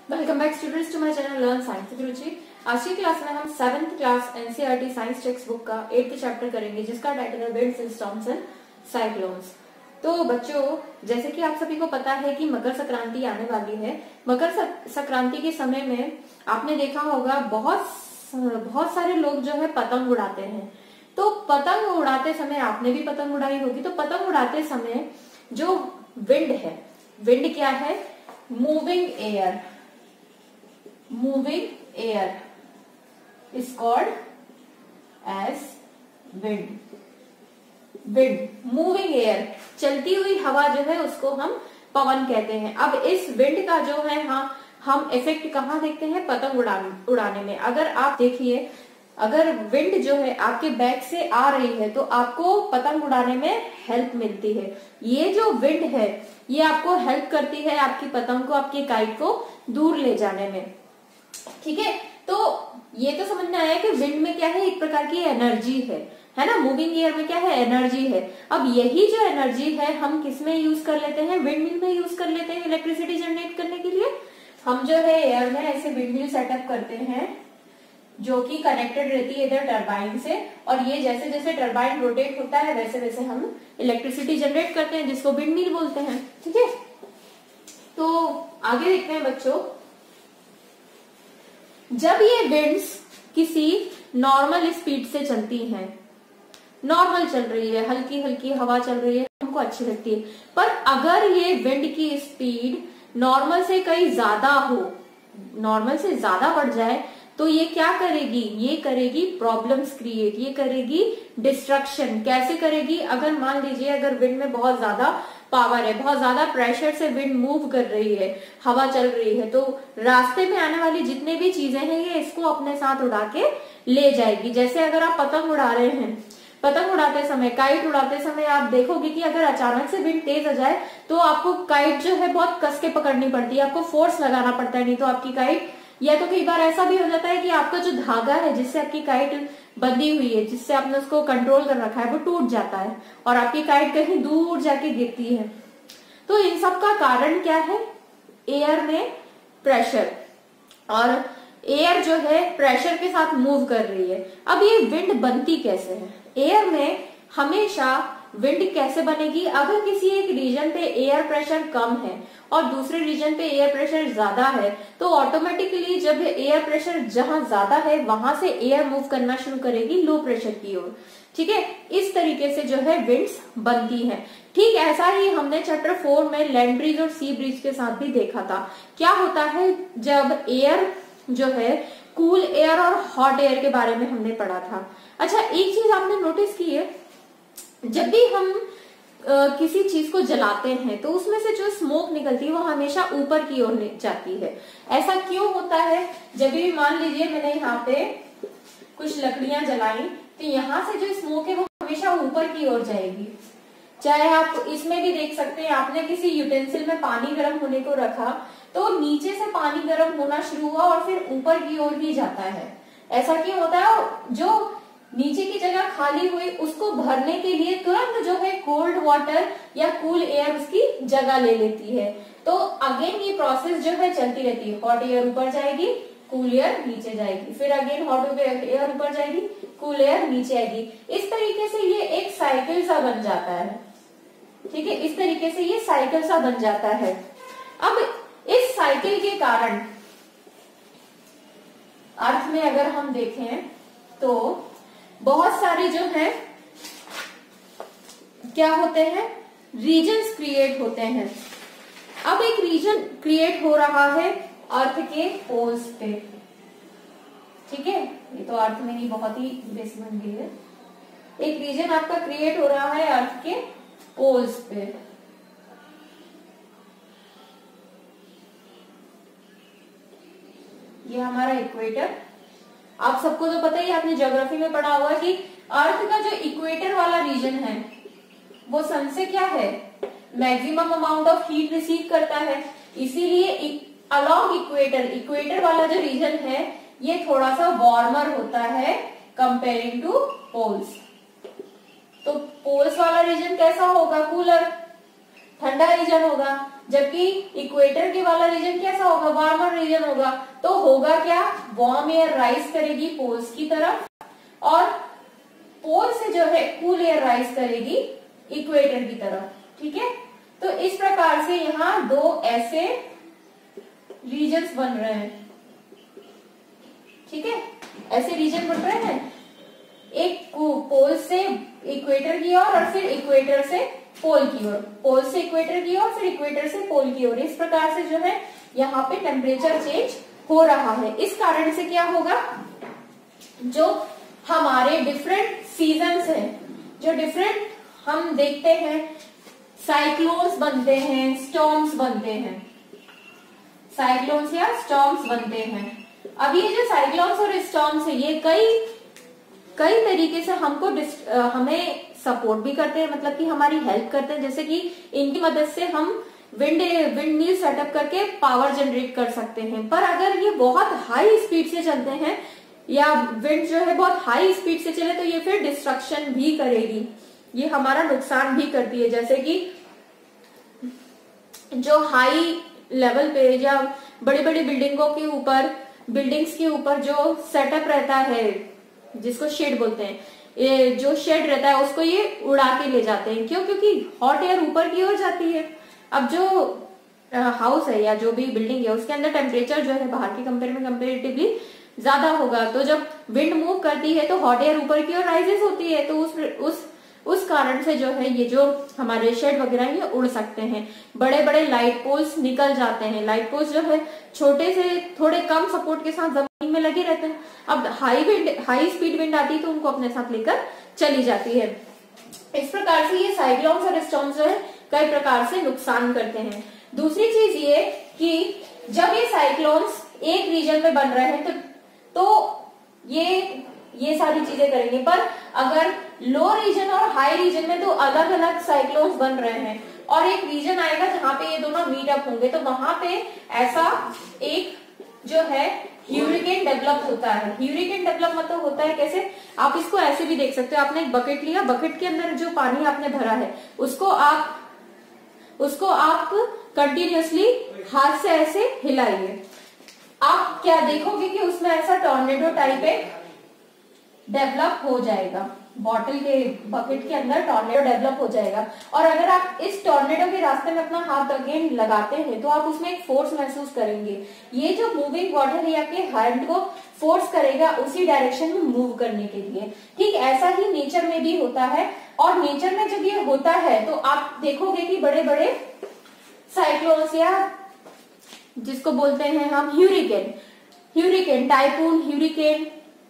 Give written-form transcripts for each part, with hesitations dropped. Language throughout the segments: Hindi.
Welcome back students to my channel learn science with Ruchi. आज की क्लास में हम 7th class NCERT science text book का 8th चैप्टर करेंगे, जिसका टाइटल है विंड्स, स्टॉर्म्स एंड साइक्लोन्स। तो बच्चों, जैसे कि आप सभी को पता है कि मकर संक्रांति आने वाली है। मकर संक्रांति के समय में आपने देखा होगा बहुत सारे लोग जो है पतंग उड़ाते हैं। तो पतंग उड़ाते समय आपने भी पतंग उड़ाई होगी। तो पतंग उड़ाते समय जो विंड है, विंड क्या है? Moving air. moving air is called as wind। moving air, चलती हुई हवा जो है उसको हम पवन कहते हैं। अब इस विंड का जो है हम इफेक्ट कहाँ देखते हैं? पतंग उड़ाने में। अगर आप देखिए, अगर विंड जो है आपके बैक से आ रही है तो आपको पतंग उड़ाने में हेल्प मिलती है। ये जो विंड है ये आपको हेल्प करती है आपकी पतंग को, आपकी काइट को दूर ले जाने में। ठीक है, तो ये तो समझ में आया कि विंड में क्या है? एक प्रकार की एनर्जी है ना। मूविंग एयर में क्या है? एनर्जी है। अब यही जो एनर्जी है हम किस में यूज कर लेते हैं? विंड मिल में यूज कर लेते हैं इलेक्ट्रिसिटी जनरेट करने के लिए। हम जो है एयर में ऐसे विंड मिल सेटअप करते हैं जो कि कनेक्टेड रहती है इधर टरबाइन से, और ये जैसे जैसे टरबाइन रोटेट होता है वैसे वैसे हम इलेक्ट्रिसिटी जनरेट करते हैं, जिसको विंड मिल बोलते हैं। ठीक है, तो आगे देखते हैं बच्चों। जब ये विंड्स किसी नॉर्मल स्पीड से चलती हैं, नॉर्मल चल रही है, हल्की हल्की हवा चल रही है, हमको अच्छी लगती है। पर अगर ये विंड की स्पीड नॉर्मल से कहीं ज्यादा हो, नॉर्मल से ज्यादा बढ़ जाए, तो ये क्या करेगी? ये करेगी प्रॉब्लम्स क्रिएट, ये करेगी डिस्ट्रक्शन। कैसे करेगी? अगर मान लीजिए अगर विंड में बहुत ज्यादा पावर है, बहुत ज्यादा प्रेशर से विंड मूव कर रही है, हवा चल रही है, तो रास्ते में आने वाली जितने भी चीजें हैं ये इसको अपने साथ उड़ा के ले जाएगी। जैसे अगर आप पतंग उड़ा रहे हैं, पतंग उड़ाते समय, काइट उड़ाते समय आप देखोगे कि अगर अचानक से विंड तेज आ जाए तो आपको काइट जो है बहुत कस के पकड़नी पड़ती है, आपको फोर्स लगाना पड़ता है, नहीं तो आपकी काइट, या तो कई बार ऐसा भी हो जाता है कि आपका जो धागा है जिससे आपकी काइट बंधी हुई है, जिससे आपने उसको कंट्रोल कर रखा है, वो टूट जाता है और आपकी काइट कहीं दूर जाके गिरती है। तो इन सब का कारण क्या है? एयर में प्रेशर, और एयर जो है प्रेशर के साथ मूव कर रही है। अब ये विंड बनती कैसे है? एयर में हमेशा विंड कैसे बनेगी? अगर किसी एक रीजन पे एयर प्रेशर कम है और दूसरे रीजन पे एयर प्रेशर ज्यादा है, तो ऑटोमेटिकली जब एयर प्रेशर जहां ज्यादा है वहां से एयर मूव करना शुरू करेगी लो प्रेशर की ओर। ठीक है, इस तरीके से जो है विंड्स बनती हैं। ठीक ऐसा ही हमने चैप्टर 4 में लैंड ब्रिज और सी ब्रिज के साथ भी देखा था। क्या होता है जब एयर जो है, कूल एयर और हॉट एयर के बारे में हमने पढ़ा था। अच्छा, एक चीज आपने नोटिस की है, जब भी हम किसी चीज को जलाते हैं तो उसमें से जो स्मोक निकलती है वो हमेशा ऊपर की ओर जाती है। ऐसा क्यों होता है? जब भी मान लीजिए मैंने यहाँ पे कुछ लकड़ियां जलाई तो यहाँ से जो स्मोक है वो हमेशा ऊपर की ओर जाएगी। चाहे आप इसमें भी देख सकते हैं, आपने किसी यूटेंसिल में पानी गर्म होने को रखा तो नीचे से पानी गर्म होना शुरू हुआ और फिर ऊपर की ओर ही जाता है। ऐसा क्यों होता है? जो नीचे की जगह खाली हुई उसको भरने के लिए तुरंत जो है कोल्ड वाटर या कूल एयर उसकी जगह ले लेती है। तो अगेन ये प्रोसेस जो है चलती रहती है। हॉट एयर ऊपर जाएगी, कूल एयर नीचे जाएगी, फिर अगेन हॉट एयर ऊपर जाएगी, कूल एयर नीचे आएगी। इस तरीके से ये एक साइकिल सा बन जाता है। ठीक है, इस तरीके से ये साइकिल सा बन जाता है। अब इस साइकिल के कारण अर्थ में अगर हम देखें तो बहुत सारे जो है क्या होते हैं? रीजन्स क्रिएट होते हैं। अब एक रीजन क्रिएट हो रहा है अर्थ के पोल्स पे। ठीक है, ये तो अर्थ में ही बहुत ही बेसिक बन गई है। एक रीजन आपका क्रिएट हो रहा है अर्थ के पोल्स पे। ये हमारा इक्वेटर। आप सबको तो पता ही, आपने ज्योग्राफी में पढ़ा होगा कि अर्थ का जो इक्वेटर वाला रीजन है वो सन से क्या है? Maximum amount of heat receive करता है। इसीलिए अलोंग इक्वेटर, इक्वेटर वाला जो रीजन है ये थोड़ा सा वार्मर होता है कंपेयरिंग टू पोल्स। तो पोल्स वाला रीजन कैसा होगा? कूलर, ठंडा रीजन होगा। जबकि इक्वेटर के वाला रीजन कैसा होगा, वार्मर रीजन होगा। तो होगा क्या, वार्म एयर राइज करेगी पोल्स की तरफ और पोल से जो है कूल एयर राइज करेगी इक्वेटर की तरफ। ठीक है, तो इस प्रकार से यहाँ दो ऐसे रीजन्स बन रहे हैं। ठीक है, ऐसे रीजन बन रहे हैं, एक पोल से इक्वेटर की ओर और फिर इक्वेटर से पोल की ओर, पोल से इक्वेटर की ओर, फिर इक्वेटर से पोल की ओर। इस प्रकार से जो है यहाँ पे टेम्परेचर चेंज हो रहा है। इस कारण से क्या होगा, जो हमारे डिफरेंट सीजन्स हैं, जो डिफरेंट हम देखते हैं, साइक्लोन्स बनते हैं, स्टॉर्म्स बनते हैं, साइक्लोन्स या स्टॉर्म्स बनते हैं। अब ये जो साइक्लोन्स और स्टॉर्म्स है ये कई तरीके से हमको हमें सपोर्ट भी करते हैं, मतलब कि हमारी हेल्प करते हैं। जैसे कि इनकी मदद से हम विंड मिल सेटअप करके पावर जनरेट कर सकते हैं। पर अगर ये बहुत हाई स्पीड से चलते हैं या विंड जो है बहुत हाई स्पीड से चले तो ये फिर डिस्ट्रक्शन भी करेगी, ये हमारा नुकसान भी करती है। जैसे कि जो हाई लेवल पे या बड़ी बड़ी बिल्डिंग्स के ऊपर जो सेटअप रहता है, जिसको शेड बोलते हैं, ये जो शेड रहता है उसको ये उड़ा के ले जाते हैं। क्यों, क्योंकि हॉट एयर ऊपर की ओर जाती है। अब जो हाउस है या जो भी बिल्डिंग है उसके अंदर टेम्परेचर जो है बाहर के कंपेरेटिवली ज्यादा होगा, तो जब विंड मूव करती है तो हॉट एयर ऊपर की ओर राइजेस होती है, तो उस कारण से जो है ये जो हमारे शेड वगैरह ये उड़ सकते हैं। बड़े बड़े लाइट पोल्स निकल जाते हैं, लाइट पोल्स जो है छोटे से थोड़े कम सपोर्ट के साथ जमीन में लगे रहते हैं। अब हाई स्पीड विंड आती है तो उनको अपने साथ लेकर चली जाती है। इस प्रकार से ये साइक्लोन्स और स्टॉर्म्स जो है कई प्रकार से नुकसान करते हैं। दूसरी चीज ये कि जब ये साइक्लोन्स एक रीजन में बन रहे हैं तो ये सारी चीजें करेंगे, पर अगर लो रीजन और हाई रीजन में तो अलग अलग साइक्लोन्स बन रहे हैं और एक रीजन आएगा जहां पे ये दोनों मीट अप होंगे, तो वहां पे ऐसा एक जो है ह्यूरिकेन डेवलप होता है। ह्यूरिकेन डेवलप मतलब होता है कैसे, आप इसको ऐसे भी देख सकते हो। आपने एक बकेट लिया, बकेट के अंदर जो पानी आपने भरा है उसको आप कंटिन्यूअसली हाथ से ऐसे हिलाइए। आप क्या देखोगे कि उसमें ऐसा टॉर्नेडो टाइप एक डेवलप हो जाएगा, बकेट के अंदर टॉर्नेडो डेवलप हो जाएगा। और अगर आप इस टॉर्नेडो के रास्ते में अपना हाथ अगेन लगाते हैं तो आप उसमें एक फोर्स महसूस करेंगे। ये जो मूविंग वाटर है आपके हैंड को फोर्स करेगा उसी डायरेक्शन में मूव करने के लिए। ठीक ऐसा ही नेचर में भी होता है। और नेचर में जब ये होता है तो आप देखोगे कि बड़े बड़े साइक्लोन्स या जिसको बोलते हैं हम ह्यूरिकेन, टाइफून, ह्यूरिकेन,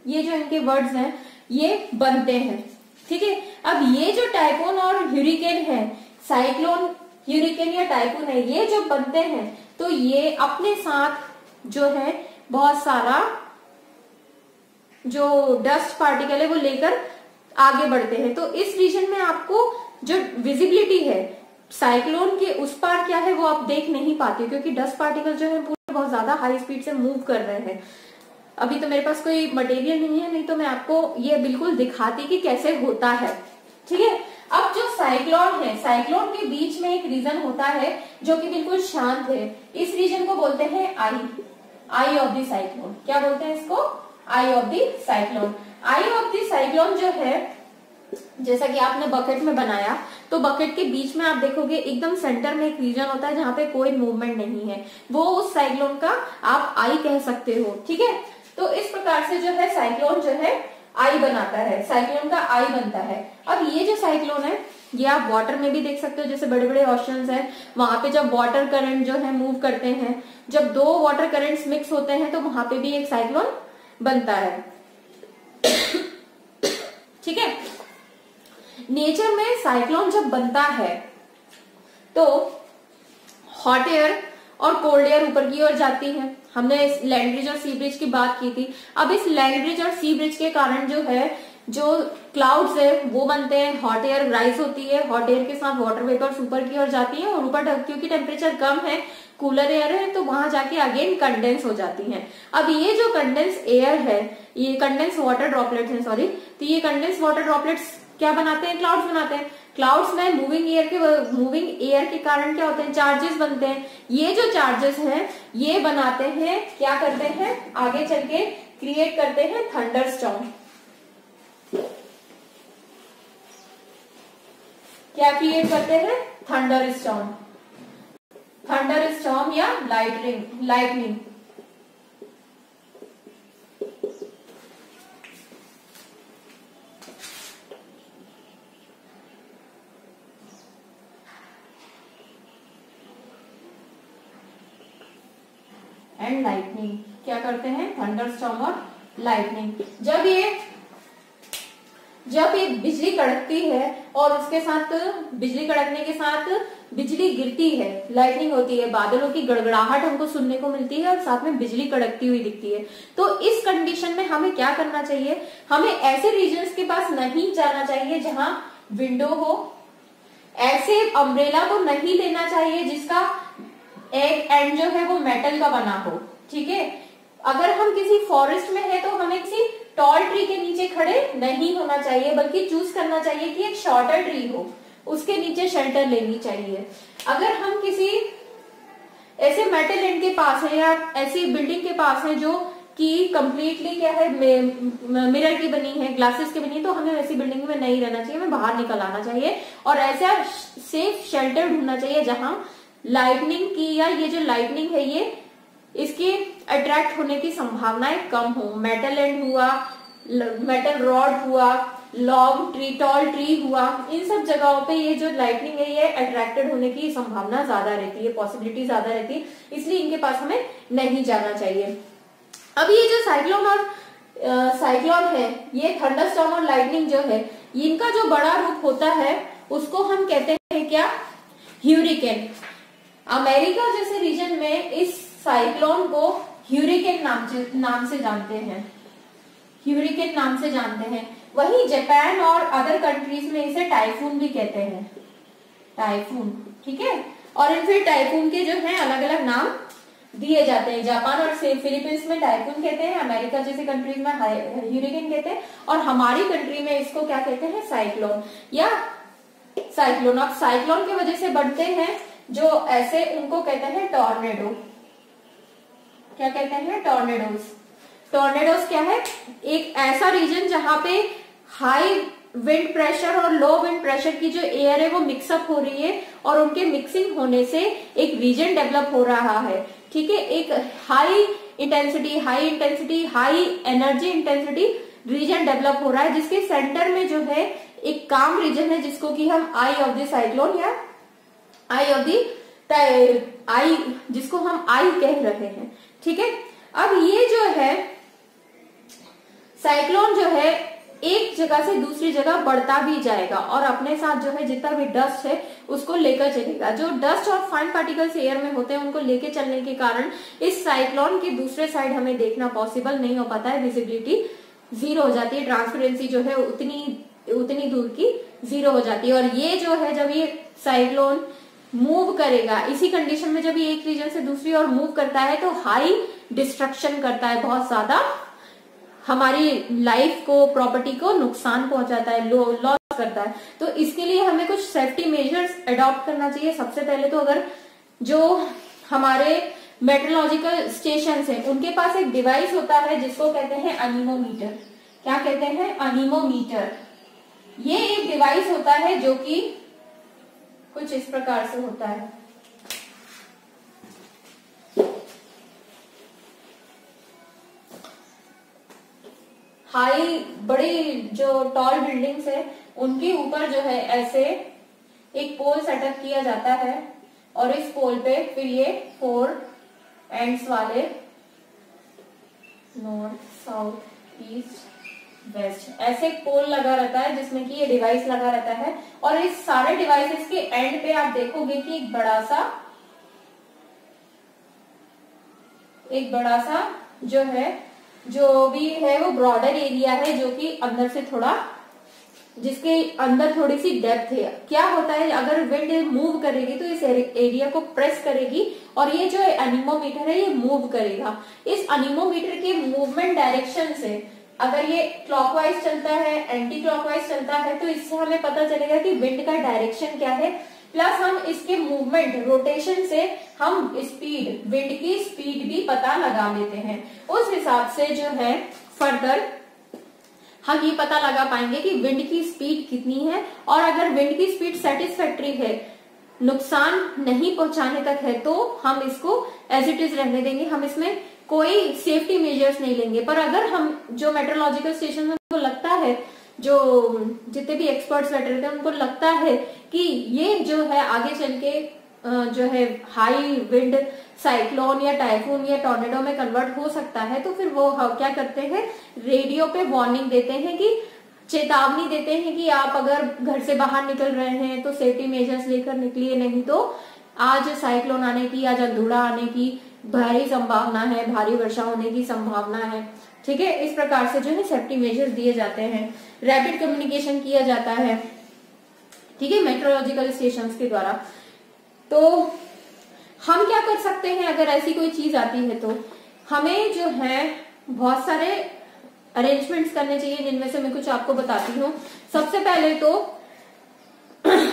ये जो इनके वर्ड्स हैं ये बनते हैं। ठीक है, अब ये जो टाइफून और ह्यूरिकेन है, साइक्लोन, ह्यूरिकेन या टाइफून है, ये जो बनते हैं तो ये अपने साथ जो है बहुत सारा जो डस्ट पार्टिकल है वो लेकर आगे बढ़ते हैं। तो इस रीजन में आपको जो विजिबिलिटी है साइक्लोन के उस पार क्या है वो आप देख नहीं पाते, क्योंकि डस्ट पार्टिकल जो है पूरे बहुत ज्यादा हाई स्पीड से मूव कर रहे हैं। अभी तो मेरे पास कोई मटेरियल नहीं है, नहीं तो मैं आपको ये बिल्कुल दिखाती कि कैसे होता है। ठीक है, अब जो साइक्लोन है, साइक्लोन के बीच में एक रीजन होता है जो कि बिल्कुल शांत है। इस रीजन को बोलते हैं आई ऑफ द साइक्लोन। क्या बोलते हैं इसको? Eye of the cyclone. Eye of the cyclone जो है, जैसा कि आपने बकेट में बनाया तो बकेट के बीच में आप देखोगे एकदम सेंटर में एक रीजन होता है जहां पे कोई मूवमेंट नहीं है, वो उस साइक्लोन का आप आई कह सकते हो। ठीक है, तो इस प्रकार से जो है साइक्लोन जो है आई बनाता है, साइक्लोन का आई बनता है। अब ये जो साइक्लोन है ये आप वाटर में भी देख सकते हो, जैसे बड़े बड़े ओशंस हैं वहां पे जब वाटर करंट जो है मूव करते हैं, जब दो वाटर करंट्स मिक्स होते हैं तो वहां पे भी एक साइक्लोन बनता है। ठीक है, नेचर में साइक्लोन जब बनता है तो हॉट एयर और कोल्ड एयर ऊपर की ओर जाती है। हमने इस लैंड ब्रिज और सी ब्रिज की बात की थी। अब इस लैंड ब्रिज और सी ब्रिज के कारण जो है जो क्लाउड्स है वो बनते हैं, हॉट एयर राइज होती है, हॉट एयर के साथ वाटर वेपर्स ऊपर की ओर जाती है और ऊपर क्योंकि टेम्परेचर कम है, कूलर एयर है, तो वहां जाके अगेन कंडेंस हो जाती हैं। अब ये जो कंडेंस एयर है, ये कंडेंस वाटर ड्रॉपलेट्स हैं, सॉरी, तो ये कंडेंस वाटर ड्रॉपलेट्स क्या बनाते हैं? क्लाउड्स बनाते हैं। क्लाउड्स में मूविंग एयर के कारण क्या होते हैं, चार्जेस बनते हैं। ये जो चार्जेस हैं ये बनाते हैं, क्या करते हैं, आगे चल के क्रिएट करते हैं थंडरस्टॉर्म। क्या क्रिएट करते हैं, थंडरस्टॉर्म, थंडरस्टॉर्म या लाइटनिंग। एंड लाइटनिंग, क्या करते हैं, थंडरस्टॉर्म और लाइटनिंग। जब ये बिजली कड़कती है और उसके साथ बिजली कड़कने के साथ बिजली गिरती है, लाइटनिंग होती है, बादलों की गड़गड़ाहट हमको सुनने को मिलती है और साथ में बिजली कड़कती हुई दिखती है। तो इस कंडीशन में हमें क्या करना चाहिए, हमें ऐसे रीजन्स के पास नहीं जाना चाहिए जहां विंडो हो, ऐसे अम्ब्रेला को नहीं लेना चाहिए जिसका एक एंड जो है वो मेटल का बना हो, ठीक है। अगर हम किसी फॉरेस्ट में है तो हमें किसी टॉल ट्री के नीचे खड़े नहीं होना चाहिए, बल्कि चूज करना चाहिए कि एक शॉर्टर ट्री हो, उसके नीचे शेल्टर लेनी चाहिए। अगर हम किसी ऐसे मेटल एंड के पास है या ऐसी बिल्डिंग के पास है जो कि कंप्लीटली क्या है, मिरर की बनी है, ग्लासेस की बनी है, तो हमें ऐसी बिल्डिंग में नहीं रहना चाहिए, हमें बाहर निकल आना चाहिए और ऐसा सेफ शेल्टर ढूंढना चाहिए जहां लाइटनिंग की या ये जो लाइटनिंग है ये इसके अट्रैक्ट होने की संभावनाएं कम हो। मेटल एंड हुआ, मेटल रॉड हुआ, लॉन्ग ट्री, टॉल ट्री हुआ, इन सब जगहों पे ये जो लाइटनिंग है ये अट्रैक्टेड होने की संभावना ज्यादा रहती है, पॉसिबिलिटी ज्यादा रहती है, इसलिए इनके पास हमें नहीं जाना चाहिए। अब ये जो साइक्लोन है, ये थंडरस्टॉर्म और लाइटनिंग जो है, इनका जो बड़ा रूप होता है उसको हम कहते हैं क्या, ह्यूरिकेन। अमेरिका जैसे रीजन में इस साइक्लोन को ह्यूरिकेन नाम से जानते हैं, ह्यूरिकेन नाम से जानते हैं। वहीं जापान और अदर कंट्रीज में इसे टाइफून भी कहते हैं, टाइफून, ठीक है। और फिर टाइफून के जो है अलग अलग नाम दिए जाते हैं। जापान और फिलीपींस में टाइफून कहते हैं, अमेरिका जैसे कंट्रीज में ह्यूरिकेन कहते हैं, और हमारी कंट्री में इसको क्या कहते हैं, साइक्लोन या साइक्लोन। अब साइक्लोन की वजह से बढ़ते हैं जो ऐसे, उनको कहते हैं टॉर्नेडो। क्या कहते हैं, टॉर्नेडोज। टॉर्नेडोज क्या है, एक ऐसा रीजन जहां पे हाई विंड प्रेशर और लो विंड प्रेशर की जो एयर है वो मिक्सअप हो रही है और उनके मिक्सिंग होने से एक रीजन डेवलप हो रहा है, ठीक है। एक high intensity, high energy intensity region develop हो रहा है, जिसके सेंटर में जो है एक काम रीजन है जिसको कि हम आई ऑफ द साइक्लोन या जिसको हम आई कह रहे हैं, ठीक है। अब ये जो है साइक्लोन जो है एक जगह से दूसरी जगह बढ़ता भी जाएगा और अपने साथ जो है जितना भी डस्ट है उसको लेकर चलेगा। जो डस्ट और फाइन पार्टिकल्स एयर में होते हैं उनको लेकर चलने के कारण इस साइक्लोन के दूसरे साइड हमें देखना पॉसिबल नहीं हो पाता है, विजिबिलिटी जीरो हो जाती है, ट्रांसपेरेंसी जो है उतनी दूर की जीरो हो जाती है। और ये जो है जब ये साइक्लोन मूव करेगा, इसी कंडीशन में जब ये एक रीजन से दूसरी ओर मूव करता है तो हाई डिस्ट्रक्शन करता है, बहुत ज्यादा हमारी लाइफ को, प्रॉपर्टी को नुकसान पहुंचाता है, लॉस करता है। तो इसके लिए हमें कुछ सेफ्टी मेजर्स अडॉप्ट करना चाहिए। सबसे पहले तो अगर जो हमारे मेट्रोलॉजिकल स्टेशन है उनके पास एक डिवाइस होता है जिसको कहते हैं अनीमोमीटर। क्या कहते हैं, अनीमोमीटर। ये एक डिवाइस होता है जो कि कुछ इस प्रकार से होता है। हाई बड़ी जो टॉल बिल्डिंग्स है उनके ऊपर जो है ऐसे एक पोल सेटअप किया जाता है और इस पोल पे फिर ये 4 एंड्स वाले नॉर्थ, साउथ, ईस्ट, वेस्ट ऐसे पोल लगा रहता है जिसमें कि ये डिवाइस लगा रहता है। और इस सारे डिवाइसेस के एंड पे आप देखोगे कि एक बड़ा सा जो है, जो भी है वो ब्रॉडर एरिया है जो कि अंदर से थोड़ा, जिसके अंदर थोड़ी सी डेप्थ है। क्या होता है, अगर विंड मूव करेगी तो इस एरिया को प्रेस करेगी और ये जो एनीमोमीटर है ये मूव करेगा। इस एनीमोमीटर के मूवमेंट डायरेक्शन से अगर ये क्लॉकवाइज चलता है, एंटी क्लॉकवाइज चलता है, तो इससे हमें पता चलेगा कि विंड का डायरेक्शन क्या है, प्लस हम इसके मूवमेंट, रोटेशन से हम स्पीड, विंड की स्पीड भी पता लगा लेते हैं। उस हिसाब से जो है फर्दर हम ये पता लगा पाएंगे कि विंड की स्पीड कितनी है, और अगर विंड की स्पीड सेटिस्फैक्ट्री है, नुकसान नहीं पहुंचाने तक है, तो हम इसको एज इट इज रहने देंगे, हम इसमें कोई सेफ्टी मेजर्स नहीं लेंगे। पर अगर हम जो मेट्रोलॉजिकल स्टेशन में उनको लगता है, जो जितने भी एक्सपर्ट्स बैठे रहते हैं उनको लगता है कि ये जो है आगे चल के जो है हाई विंड साइक्लोन या टाइफून या टॉर्नेडो में कन्वर्ट हो सकता है, तो फिर वो क्या करते हैं, रेडियो पे वार्निंग देते हैं, कि चेतावनी देते हैं कि आप अगर घर से बाहर निकल रहे हैं तो सेफ्टी मेजर्स लेकर निकलिए, नहीं तो आज साइक्लोन आने की, आज अंधुड़ा आने की भारी संभावना है, भारी वर्षा होने की संभावना है। ठीक है, इस प्रकार से जो है सेफ्टी मेजर्स दिए जाते हैं, रैपिड कम्युनिकेशन किया जाता है, ठीक है, मेट्रोलॉजिकल स्टेशंस के द्वारा। तो हम क्या कर सकते हैं अगर ऐसी कोई चीज आती है, तो हमें जो है बहुत सारे अरेंजमेंट्स करने चाहिए, जिनमें से मैं कुछ आपको बताती हूँ। सबसे पहले तो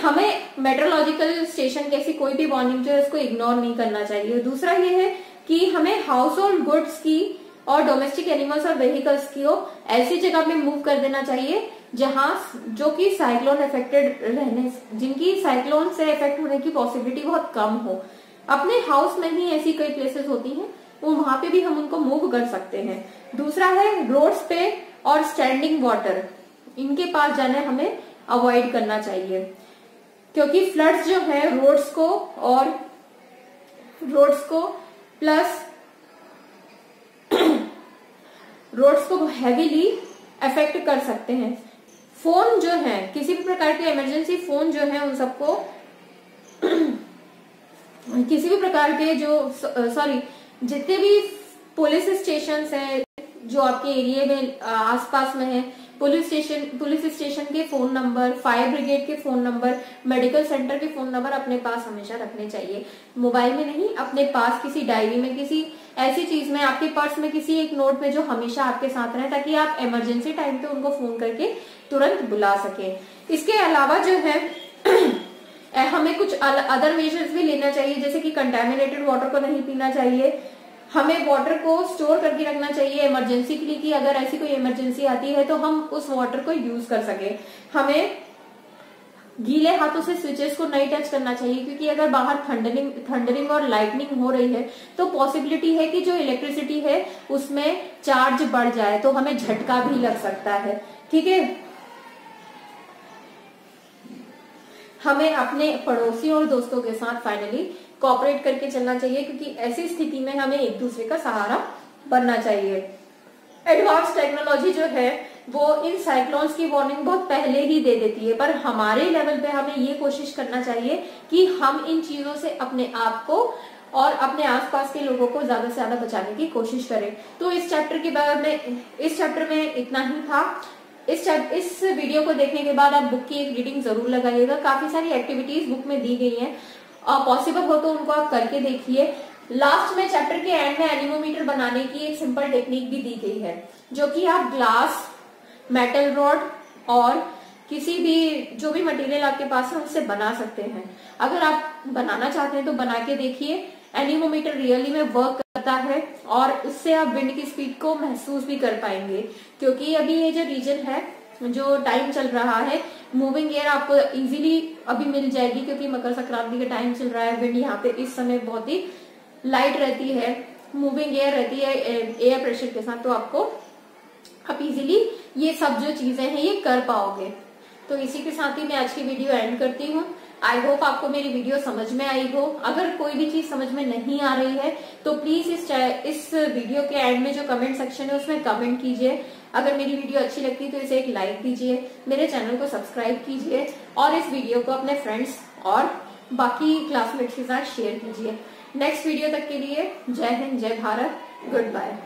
हमें मेट्रोलॉजिकल स्टेशन की ऐसी कोई भी वार्निंग जो है उसको इग्नोर नहीं करना चाहिए। दूसरा ये है कि हमें हाउस होल्ड गुड्स की और डोमेस्टिक एनिमल्स और व्हीकल्स की ऐसी जगह में मूव कर देना चाहिए जहां जो कि साइक्लोन इफेक्टेड रहने, जिनकी साइक्लोन से इफेक्ट होने की पॉसिबिलिटी बहुत कम हो। अपने हाउस में ही ऐसी कई प्लेसेस होती हैं, वो वहां पे भी हम उनको मूव कर सकते हैं। दूसरा है रोड्स पे और स्टैंडिंग वाटर, इनके पास जाने हमें अवॉइड करना चाहिए, क्योंकि फ्लड्स जो है रोड्स को प्लस रोड्स को हैवीली अफेक्ट कर सकते हैं। फोन जो है, किसी भी प्रकार के इमरजेंसी फोन जो है, उन सबको किसी भी प्रकार के जितने भी पुलिस स्टेशन हैं जो आपके एरिया में आसपास में है, पुलिस स्टेशन के फोन नंबर, फायर ब्रिगेड के फोन नंबर, मेडिकल सेंटर के फोन नंबर अपने पास हमेशा रखने चाहिए। मोबाइल में नहीं, अपने पास किसी डायरी में, किसी ऐसी चीज में, आपके पर्स में, किसी एक नोट में जो हमेशा आपके साथ रहे, ताकि आप इमरजेंसी टाइम पे उनको फोन करके तुरंत बुला सके। इसके अलावा जो है हमें कुछ अदर मेजर्स भी लेना चाहिए, जैसे कि कंटेमिनेटेड वाटर को नहीं पीना चाहिए, हमें वाटर को स्टोर करके रखना चाहिए इमरजेंसी के लिए, कि अगर ऐसी कोई इमरजेंसी आती है तो हम उस वाटर को यूज कर सके। हमें गीले हाथों से स्विचेस को नहीं टच करना चाहिए, क्योंकि अगर बाहर थंडरिंग और लाइटनिंग हो रही है तो पॉसिबिलिटी है कि जो इलेक्ट्रिसिटी है उसमें चार्ज बढ़ जाए, तो हमें झटका भी लग सकता है। ठीक है, हमें अपने पड़ोसियों और दोस्तों के साथ फाइनली कोऑपरेट करके चलना चाहिए, क्योंकि ऐसी स्थिति में हमें एक दूसरे का सहारा बनना चाहिए। एडवांस टेक्नोलॉजी जो है वो इन साइक्लोन्स की वार्निंग बहुत पहले ही दे देती है, पर हमारे लेवल पे हमें ये कोशिश करना चाहिए कि हम इन चीजों से अपने आप को और अपने आसपास के लोगों को ज्यादा से ज्यादा बचाने की कोशिश करें। तो इस चैप्टर में इतना ही था। इस वीडियो को देखने के बाद आप बुक की एक रीडिंग जरूर लगाइएगा। काफी सारी एक्टिविटीज बुक में दी गई हैं, पॉसिबल हो तो उनको आप करके देखिए। लास्ट में चैप्टर के एंड में एनीमोमीटर बनाने की एक सिंपल टेक्निक भी दी गई है, जो कि आप ग्लास, मेटल रॉड और किसी भी जो भी मटेरियल आपके पास है उससे बना सकते हैं। अगर आप बनाना चाहते हैं तो बना के देखिए। एनीमोमीटर रियली में वर्क करता है और उससे आप विंड की स्पीड को महसूस भी कर पाएंगे, क्योंकि अभी ये जो रीजन है, जो टाइम चल रहा है, मूविंग एयर आपको इजीली अभी मिल जाएगी, क्योंकि मकर संक्रांति का टाइम चल रहा है। विंड यहाँ पे इस समय बहुत ही लाइट रहती है, मूविंग एयर रहती है एयर प्रेशर के साथ, तो आप इजीली ये सब जो चीजें हैं ये कर पाओगे। तो इसी के साथ ही मैं आज की वीडियो एंड करती हूँ। आई होप आपको मेरी वीडियो समझ में आई हो। अगर कोई भी चीज समझ में नहीं आ रही है तो प्लीज इस वीडियो के एंड में जो कमेंट सेक्शन है उसमें कमेंट कीजिए। अगर मेरी वीडियो अच्छी लगती है तो इसे एक लाइक दीजिए, मेरे चैनल को सब्सक्राइब कीजिए और इस वीडियो को अपने फ्रेंड्स और बाकी क्लासमेट्स के साथ शेयर कीजिए। नेक्स्ट वीडियो तक के लिए जय हिंद, जय भारत, गुड बाय।